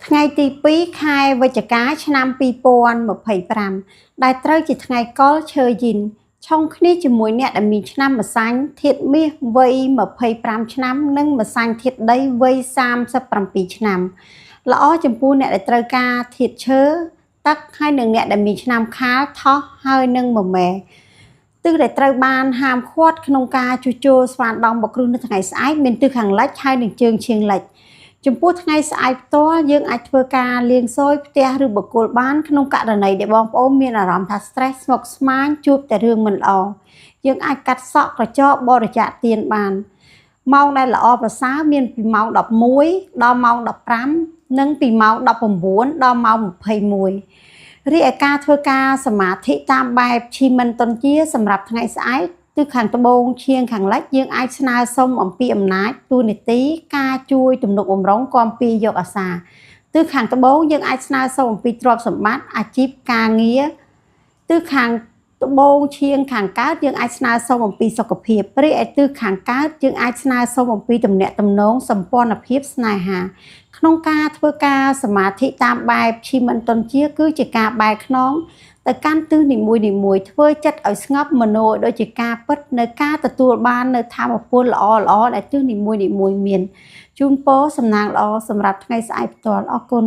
ថ្ងៃទី2ខែវិច្ឆិកាឆ្នាំ2025ដែលត្រូវជាថ្ងៃកុរឈើយីនឆុងគ្នាជាមួយអ្នកដែលមានឆ្នាំម្សាញ់ធាតុមាសវ័យ25ឆ្នាំនិងម្សាញ់ធាតុដីវ័យ37ឆ្នាំល្អចំពោះអ្នកដែលត្រូវការធាតុឈើទឹកហើយនិងអ្នកដែលមានឆ្នាំខាលថោះហើយនិងមមែទិសដែលត្រូវបានហាមឃាត់ក្នុងការជួសជុលស្វាដងបគ្រោះនៅថ្ងៃស្អែកមានទិសខាងលិចហើយនិងជើងឈៀងលិចចំពោះថ្ងៃស្អែកផ្ទាល់យើងអាចធ្វើការលាងសោយផ្ទះឬបកគលបានក្នុងករណីដែលបងប្អូនមានអារម្មណ៍ថា stress ស្មុគស្មាញជួបតែរឿងមិនល្អយើងអាចកាត់សក់ក្រចកបរិច្ចាគទានបានម៉ោងដែលល្អប្រសើរមានពីម៉ោង11ដល់ម៉ោង15និងពីម៉ោង19ដល់ម៉ោង21រីឯការធ្វើការសមាធិតាមបែបឈីមិនតុនជាសម្រាប់ថ្ងៃស្អែកទិសខាងត្បូងឈៀងខាងលិចយើងអាចស្នើសុំអំពីអំណាចទូនីតិការជួយទំនុកបំរុងគាំពៀយកអាសាទិសខាងត្បូងយើងអាចស្នើសុំអំពីទ្រព្យសម្បត្តិអាជីពការងារទិសខាងត្បូងឈៀងខាងកើតយើងអាចស្នើសុំអំពីសុខភាពរីឯទិសខាងកើតយើងអាចស្នើសុំអំពីទំនាក់ទំនងសម្ព័ន្ធភាពស្នេហាក្នុងការធ្វើការសមាធិតាមបែបឈីមិនតុនជាគឺជាការបែរខ្នងទៅកាន់ទិសនីមួយៗធ្វើចិត្តឲ្យស្ងប់មโนដូចជាការពិតនៅការទទួលបាននៅធម៌ពលល្អដែលទិសនីមួយៗមានជូនពរសំណាងល្អសម្រាប់ថ្ងៃស្អែកផ្ទាល់អរគុណ